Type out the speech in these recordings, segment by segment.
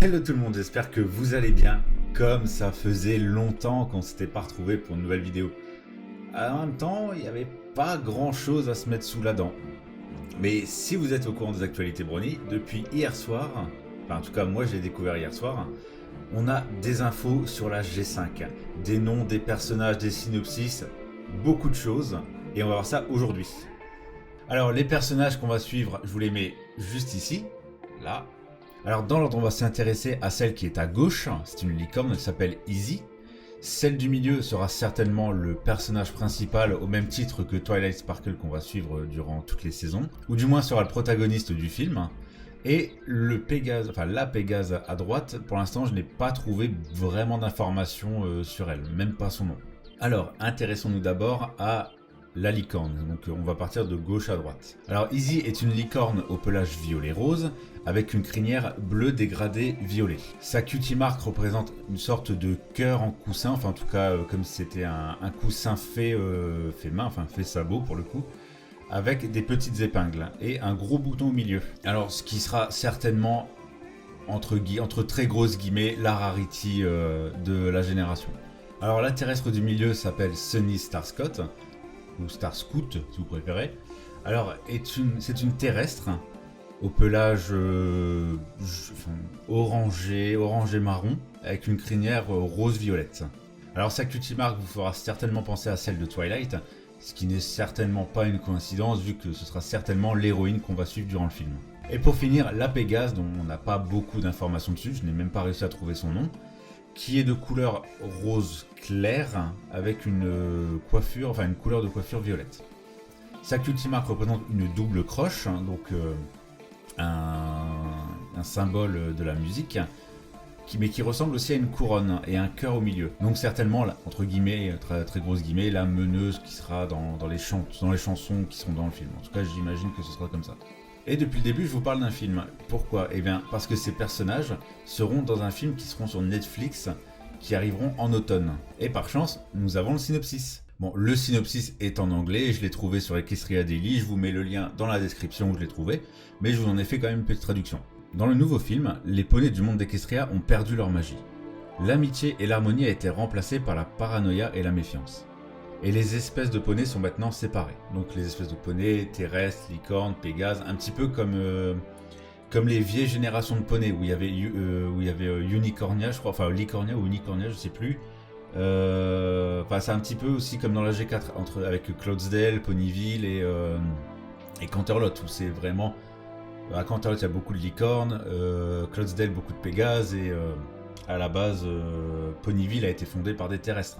Hello tout le monde, j'espère que vous allez bien. Comme ça faisait longtemps qu'on s'était pas retrouvé pour une nouvelle vidéo. En même temps, il n'y avait pas grand chose à se mettre sous la dent. Mais si vous êtes au courant des actualités Brony, depuis hier soir, enfin en tout cas moi je l'ai découvert hier soir, on a des infos sur la G5. Des noms, des personnages, des synopsis, beaucoup de choses. Et on va voir ça aujourd'hui. Alors les personnages qu'on va suivre, je vous les mets juste ici, là. Alors dans l'ordre, on va s'intéresser à celle qui est à gauche, c'est une licorne, elle s'appelle Easy. Celle du milieu sera certainement le personnage principal au même titre que Twilight Sparkle qu'on va suivre durant toutes les saisons, ou du moins sera le protagoniste du film. Et le Pégase, enfin la Pégase à droite, pour l'instant je n'ai pas trouvé vraiment d'informations sur elle, même pas son nom. Alors intéressons-nous d'abord à la licorne, donc on va partir de gauche à droite. Alors Easy est une licorne au pelage violet-rose, avec une crinière bleu dégradée violet. Sa cutie mark représente une sorte de cœur en coussin, enfin en tout cas comme si c'était un coussin fait main, enfin fait sabot pour le coup, avec des petites épingles et un gros bouton au milieu. Alors ce qui sera certainement entre très grosses guillemets la rarity de la génération. Alors la terrestre du milieu s'appelle Sunny Starscott, ou Starscoot si vous préférez. Alors c'est une terrestre au pelage orangé marron, avec une crinière rose-violette. Alors sa cutie mark vous fera certainement penser à celle de Twilight, ce qui n'est certainement pas une coïncidence vu que ce sera certainement l'héroïne qu'on va suivre durant le film. Et pour finir, la Pégase, dont on n'a pas beaucoup d'informations dessus, je n'ai même pas réussi à trouver son nom, qui est de couleur rose clair avec une coiffure, enfin une couleur de coiffure violette. Sa cutie mark représente une double croche, donc un symbole de la musique, mais qui ressemble aussi à une couronne et un cœur au milieu. Donc certainement, entre guillemets, très, très grosses guillemets, la meneuse qui sera dans les chansons qui seront dans le film. En tout cas, j'imagine que ce sera comme ça. Et depuis le début, je vous parle d'un film. Pourquoi ? Eh bien, parce que ces personnages seront dans un film qui seront sur Netflix, qui arriveront en automne. Et par chance, nous avons le synopsis. Bon, le synopsis est en anglais, je l'ai trouvé sur Equestria Daily, je vous mets le lien dans la description où je l'ai trouvé, mais je vous en ai fait quand même une petite traduction. Dans le nouveau film, les poneys du monde d'Equestria ont perdu leur magie. L'amitié et l'harmonie a été remplacées par la paranoïa et la méfiance. Et les espèces de poneys sont maintenant séparées. Donc les espèces de poneys, terrestres, licornes, pégases, un petit peu comme les vieilles générations de poneys où il y avait Unicornia, je crois, enfin Licornia ou Unicornia, je sais plus. Enfin c'est un petit peu aussi comme dans la G4 avec Cloudsdale, Ponyville et Canterlot où c'est vraiment à Canterlot il y a beaucoup de licornes, Cloudsdale beaucoup de pégases et à la base Ponyville a été fondé par des terrestres.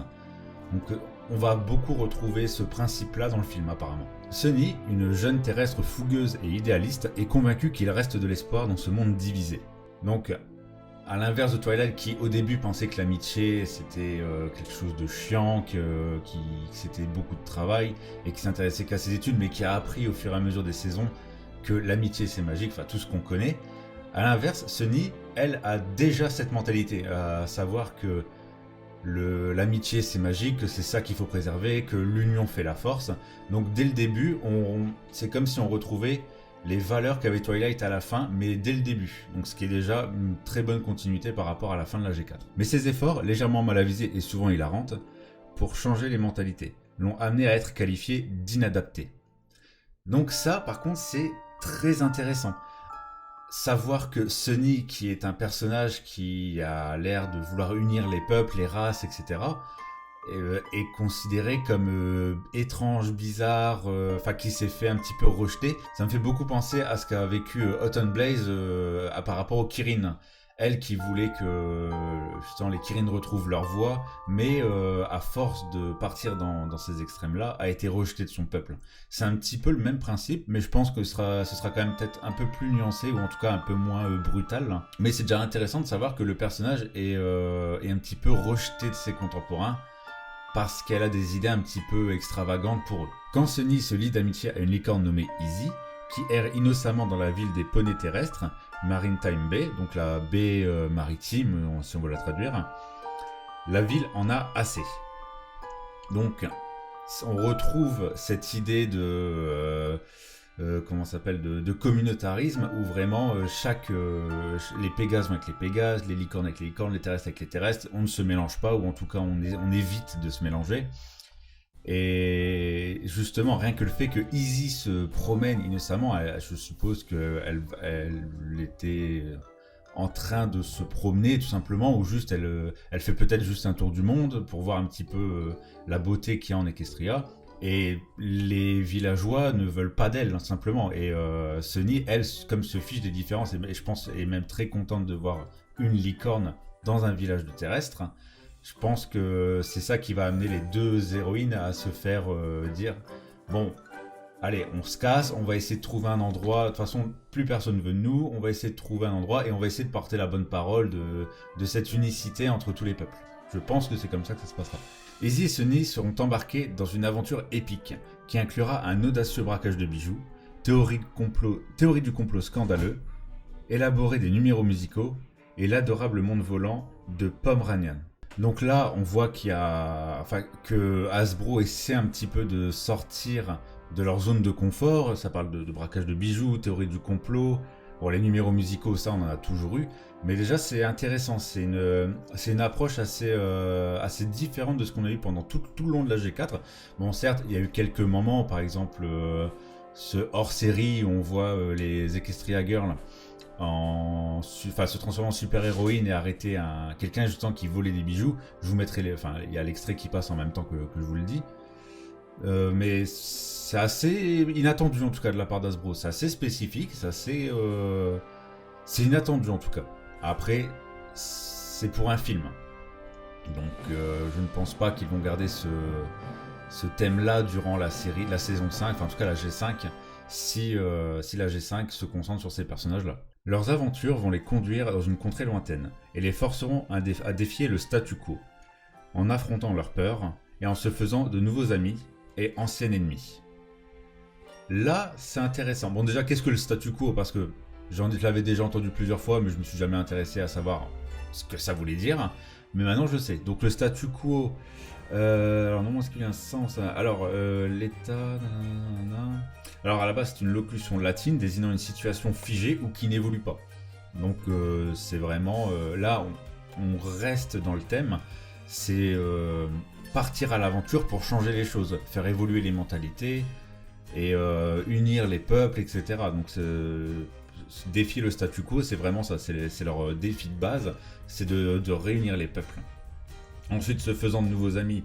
Donc on va beaucoup retrouver ce principe-là dans le film apparemment. Sunny, une jeune terrestre fougueuse et idéaliste, est convaincue qu'il reste de l'espoir dans ce monde divisé. Donc, à l'inverse de Twilight qui au début pensait que l'amitié c'était quelque chose de chiant, que c'était beaucoup de travail et qui s'intéressait qu'à ses études, mais qui a appris au fur et à mesure des saisons que l'amitié c'est magique, enfin tout ce qu'on connaît. À l'inverse, Sunny, elle a déjà cette mentalité, à savoir que l'amitié c'est magique, que c'est ça qu'il faut préserver, que l'union fait la force. Donc dès le début, c'est comme si on retrouvait les valeurs qu'avait Twilight à la fin, mais dès le début. Donc ce qui est déjà une très bonne continuité par rapport à la fin de la G4. Mais ces efforts, légèrement mal avisés et souvent hilarantes, pour changer les mentalités, l'ont amené à être qualifié d'inadapté. Donc ça, par contre, c'est très intéressant. Savoir que Sunny, qui est un personnage qui a l'air de vouloir unir les peuples, les races, etc., est considéré comme étrange, bizarre, enfin qui s'est fait un petit peu rejeter. Ça me fait beaucoup penser à ce qu'a vécu Autumn Blaze par rapport aux Kirin. Elle qui voulait que justement les Kirin retrouvent leur voix, mais à force de partir dans ces extrêmes-là, a été rejetée de son peuple. C'est un petit peu le même principe, mais je pense que ce sera quand même peut-être un peu plus nuancé, ou en tout cas un peu moins brutal. Mais c'est déjà intéressant de savoir que le personnage est un petit peu rejeté de ses contemporains, parce qu'elle a des idées un petit peu extravagantes pour eux. Quand Sunny se lie d'amitié à une licorne nommée Easy, qui erre innocemment dans la ville des poneys terrestres, Maritime Bay, donc la baie maritime, si on veut la traduire, la ville en a assez. Donc, on retrouve cette idée comment ça s'appelle, de communautarisme, où vraiment les Pégases vont avec les Pégases, les licornes avec les licornes, les terrestres avec les terrestres, on ne se mélange pas, ou en tout cas on évite de se mélanger. Et justement, rien que le fait que Izzy se promène innocemment, je suppose qu'elle était en train de se promener tout simplement, ou juste elle fait peut-être juste un tour du monde pour voir un petit peu la beauté qu'il y a en Equestria. Et les villageois ne veulent pas d'elle, simplement. Et Sunny, elle, comme se fiche des différences, et je pense est même très contente de voir une licorne dans un village de terrestres. Je pense que c'est ça qui va amener les deux héroïnes à se faire dire bon, allez, on se casse, on va essayer de trouver un endroit. De toute façon, plus personne ne veut de nous. On va essayer de trouver un endroit et on va essayer de porter la bonne parole de cette unicité entre tous les peuples. Je pense que c'est comme ça que ça se passera. Izzy et Sunny seront embarqués dans une aventure épique qui inclura un audacieux braquage de bijoux, théorie du complot scandaleux, élaborer des numéros musicaux et l'adorable monde volant de Pomeranian. Donc là, on voit que Hasbro essaie un petit peu de sortir de leur zone de confort. Ça parle de braquage de bijoux, théorie du complot. Bon, les numéros musicaux, ça, on en a toujours eu. Mais déjà, c'est intéressant. C'est une approche assez différente de ce qu'on a eu pendant tout le long de la G4. Bon, certes, il y a eu quelques moments, par exemple, ce hors-série où on voit les Equestria Girls se transformer en super-héroïne et arrêter quelqu'un justement qui volait des bijoux. Je vous mettrai il y a l'extrait qui passe en même temps que je vous le dis. Mais c'est assez inattendu en tout cas de la part d'Hasbro. C'est assez spécifique, c'est inattendu en tout cas. Après, c'est pour un film. Donc je ne pense pas qu'ils vont garder ce thème-là durant la saison 5, enfin en tout cas la G5, si la G5 se concentre sur ces personnages-là. Leurs aventures vont les conduire dans une contrée lointaine et les forceront à défier le statu quo, en affrontant leurs peurs et en se faisant de nouveaux amis et anciens ennemis. Là, c'est intéressant. Bon, déjà, qu'est-ce que le statu quo? Parce que je l'avais déjà entendu plusieurs fois, mais je me suis jamais intéressé à savoir ce que ça voulait dire. Mais maintenant, je sais. Donc, le statu quo... alors, non, est-ce qu'il y a un sens? Alors, l'état... Alors, à la base, c'est une locution latine désignant une situation figée ou qui n'évolue pas. Donc, c'est vraiment... là, on reste dans le thème. C'est partir à l'aventure pour changer les choses, faire évoluer les mentalités et unir les peuples, etc. Donc, défier le statu quo, c'est vraiment ça. C'est leur défi de base, c'est de réunir les peuples. Ensuite, se faisant de nouveaux amis,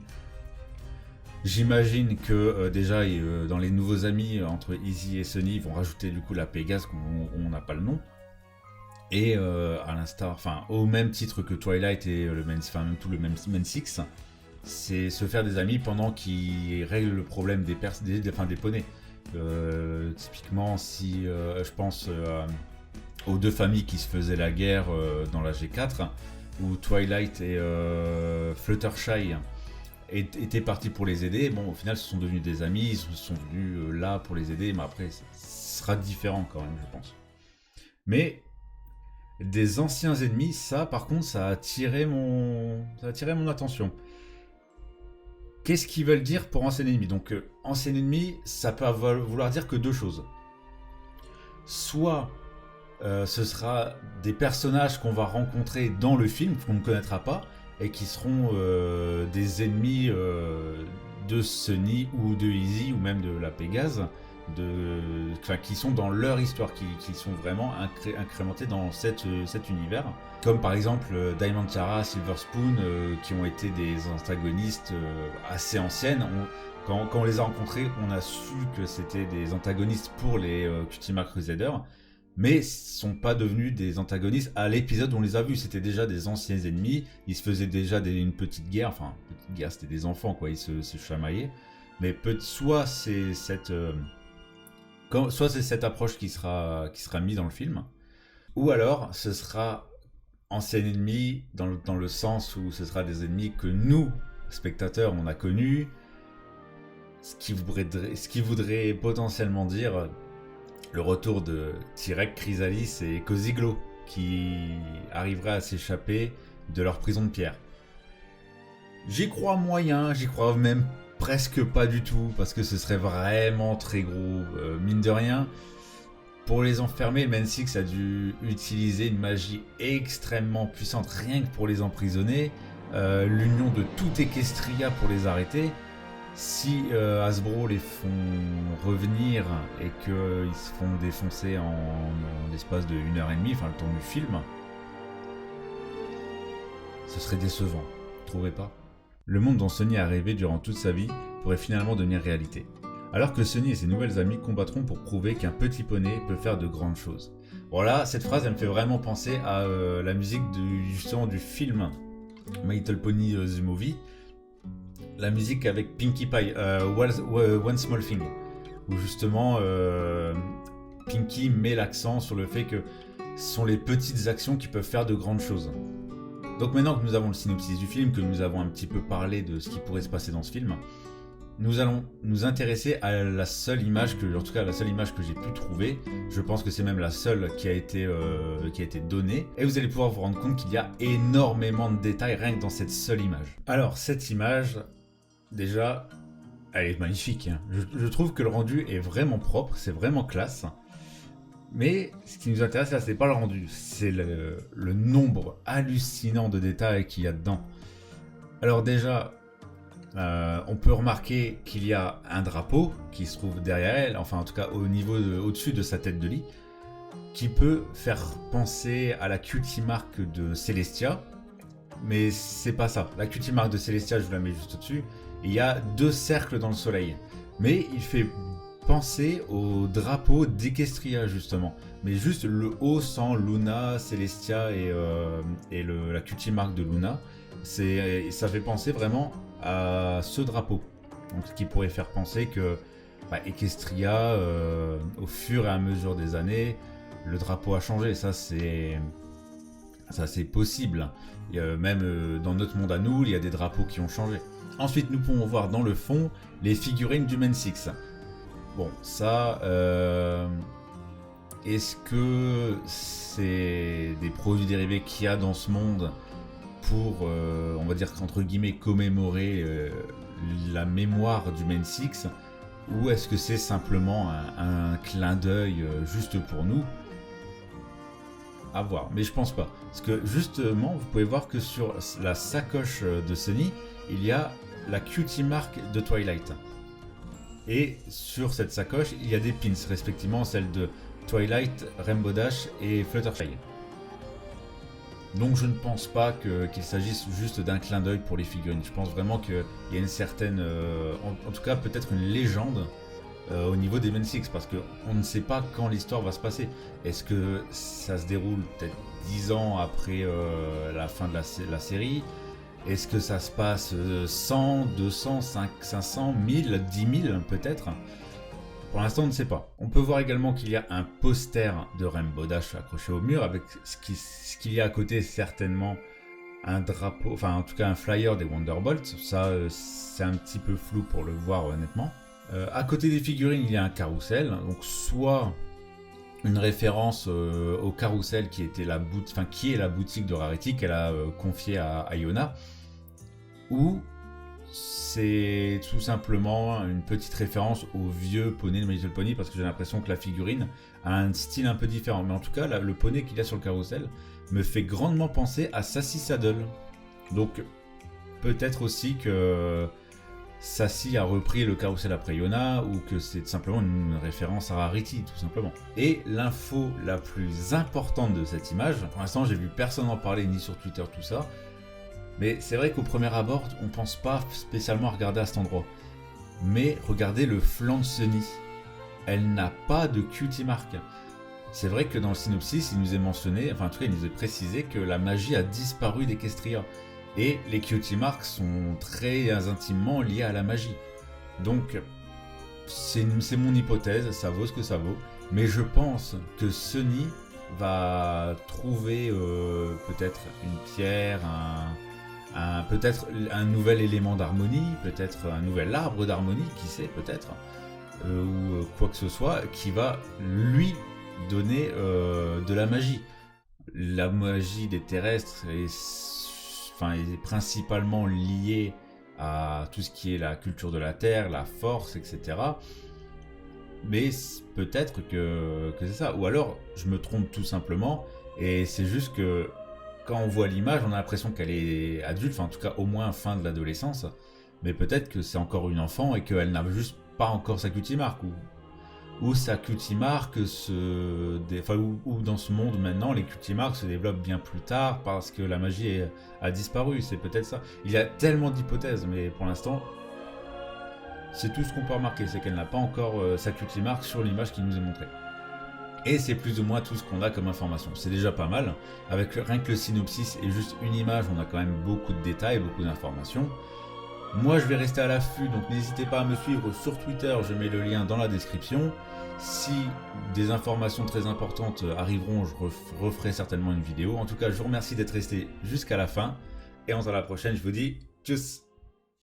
j'imagine que déjà dans les nouveaux amis entre Izzy et Sunny, ils vont rajouter du coup la Pégase, on n'a pas le nom. Et à l'instar, enfin au même titre que Twilight et tout le même Six, c'est se faire des amis pendant qu'ils règlent le problème des poneys. Typiquement, si je pense aux deux familles qui se faisaient la guerre dans la G4, où Twilight et Fluttershy étaient partis pour les aider. Bon, au final, ce sont devenus des amis, ils sont venus là pour les aider, mais après, ce sera différent quand même, je pense. Mais des anciens ennemis, ça, par contre, ça a attiré mon attention. Qu'est-ce qu'ils veulent dire pour ancien ennemi? Donc, ancien ennemi, ça peut vouloir dire que deux choses. Soit ce sera des personnages qu'on va rencontrer dans le film, qu'on ne connaîtra pas, et qui seront des ennemis de Sunny ou de Izzy, ou même de la Pégase, qui sont dans leur histoire, qui sont vraiment incrémentés dans cet univers. Comme par exemple Diamond Tiara, Silver Spoon, qui ont été des antagonistes assez anciennes. Quand on les a rencontrés, on a su que c'était des antagonistes pour les Kutima Crusaders, mais ne sont pas devenus des antagonistes à l'épisode où on les a vus. C'était déjà des anciens ennemis, ils se faisaient déjà une petite guerre, enfin, petite guerre, c'était des enfants, quoi, ils se chamaillaient. Mais soit c'est cette approche qui sera mise dans le film, ou alors ce sera ancien ennemi dans le sens où ce sera des ennemis que nous, spectateurs, on a connus, ce qui voudrait potentiellement dire le retour de Tyrek, Chrysalis et Koziglo, qui arriveraient à s'échapper de leur prison de pierre. J'y crois moyen, j'y crois même presque pas du tout, parce que ce serait vraiment très gros. Mine de rien, pour les enfermer, Man 6 a dû utiliser une magie extrêmement puissante, rien que pour les emprisonner. L'union de toute Equestria pour les arrêter. Si Hasbro les font revenir et qu'ils se font défoncer en l'espace de 1h30, enfin le temps du film, ce serait décevant, trouvez pas? Le monde dont Sonny a rêvé durant toute sa vie pourrait finalement devenir réalité. Alors que Sonny et ses nouvelles amies combattront pour prouver qu'un petit poney peut faire de grandes choses. Voilà, cette phrase elle me fait vraiment penser à la musique justement du film My Little Pony The Movie. La musique avec Pinkie Pie, One Small Thing, où justement Pinkie met l'accent sur le fait que ce sont les petites actions qui peuvent faire de grandes choses. Donc maintenant que nous avons le synopsis du film, que nous avons un petit peu parlé de ce qui pourrait se passer dans ce film, nous allons nous intéresser à la seule image en tout cas la seule image que j'ai pu trouver. Je pense que c'est même la seule qui a été donnée. Et vous allez pouvoir vous rendre compte qu'il y a énormément de détails rien que dans cette seule image. Alors cette image, déjà, elle est magnifique. Hein. Je trouve que le rendu est vraiment propre, c'est vraiment classe. Mais ce qui nous intéresse là, c'est pas le rendu, c'est le nombre hallucinant de détails qu'il y a dedans. Alors déjà, on peut remarquer qu'il y a un drapeau qui se trouve derrière elle, enfin en tout cas au-dessus de sa tête de lit, qui peut faire penser à la cutie mark de Celestia. Mais c'est pas ça. La cutie mark de Celestia, je vous la mets juste au-dessus. Il y a 2 cercles dans le soleil. Mais il fait penser au drapeau d'Equestria justement. Mais juste le haut sans Luna, Celestia et la cutie mark de Luna. Ça fait penser vraiment à ce drapeau. Donc ce qui pourrait faire penser que Equestria, au fur et à mesure des années, le drapeau a changé. Ça c'est possible. Même dans notre monde à nous, il y a des drapeaux qui ont changé. Ensuite, nous pouvons voir dans le fond les figurines du Man 6. Bon, ça, est-ce que c'est des produits dérivés qu'il y a dans ce monde pour, on va dire qu'entre guillemets, commémorer la mémoire du Man 6, ou est-ce que c'est simplement un clin d'œil juste pour nous? À voir, mais je pense pas. Parce que justement, vous pouvez voir que sur la sacoche de Sonny, il y a la cutie mark de Twilight. Et sur cette sacoche, il y a des pins, respectivement celles de Twilight, Rainbow Dash et Fluttershy. Donc je ne pense pas qu'il s'agisse juste d'un clin d'œil pour les figurines. Je pense vraiment qu'il y a une certaine, en tout cas peut-être une légende au niveau des Man 6, parce qu'on ne sait pas quand l'histoire va se passer. Est-ce que ça se déroule peut-être 10 ans après la fin de la série? Est-ce que ça se passe 100, 200, 500, 1000, 10 000 peut-être? Pour l'instant, on ne sait pas. On peut voir également qu'il y a un poster de Rainbow Dash accroché au mur, avec ce qu'il y a à côté, certainement un drapeau, enfin en tout cas un flyer des Wonderbolts. Ça, c'est un petit peu flou pour le voir honnêtement. À côté des figurines, il y a un carrousel, donc soit une référence au carrousel qui est la boutique de Rarity qu'elle a confiée à Iona, ou c'est tout simplement une petite référence au vieux poney de My Little Pony, parce que j'ai l'impression que la figurine a un style un peu différent. Mais en tout cas, le poney qu'il y a sur le carrousel me fait grandement penser à Sassy Saddle. Donc peut-être aussi que Sassy a repris le carrousel après Iona, ou que c'est simplement une référence à Rarity, tout simplement. Et l'info la plus importante de cette image, pour l'instant j'ai vu personne en parler, ni sur Twitter, tout ça, mais c'est vrai qu'au premier abord, on pense pas spécialement à regarder à cet endroit. Mais regardez le flanc de Sonny. Elle n'a pas de cutie mark. C'est vrai que dans le synopsis, il nous est mentionné, enfin en tout cas il nous est précisé que la magie a disparu d'Equestria. Et les cutie marks sont très intimement liés à la magie. Donc, c'est mon hypothèse, ça vaut ce que ça vaut. Mais je pense que Sonny va trouver peut-être une pierre, peut-être un nouvel élément d'harmonie, peut-être un nouvel arbre d'harmonie, qui sait, peut-être, ou quoi que ce soit, qui va lui donner de la magie. La magie des terrestres est principalement liée à tout ce qui est la culture de la Terre, la force, etc. Mais peut-être que c'est ça. Ou alors, je me trompe tout simplement, et c'est juste que quand on voit l'image, on a l'impression qu'elle est adulte, enfin en tout cas au moins fin de l'adolescence, mais peut-être que c'est encore une enfant et qu'elle n'a juste pas encore sa cutie mark, ou sa cutie mark ou dans ce monde maintenant, les cutie marks se développent bien plus tard parce que la magie a disparu, c'est peut-être ça. Il y a tellement d'hypothèses, mais pour l'instant, c'est tout ce qu'on peut remarquer, c'est qu'elle n'a pas encore sa cutie mark sur l'image qui nous est montrée. Et c'est plus ou moins tout ce qu'on a comme information. C'est déjà pas mal. Avec rien que le synopsis et juste une image, on a quand même beaucoup de détails, beaucoup d'informations. Moi, je vais rester à l'affût, donc n'hésitez pas à me suivre sur Twitter, je mets le lien dans la description. Si des informations très importantes arriveront, je referai certainement une vidéo. En tout cas, je vous remercie d'être resté jusqu'à la fin. Et on se voit à la prochaine, je vous dis tchuss!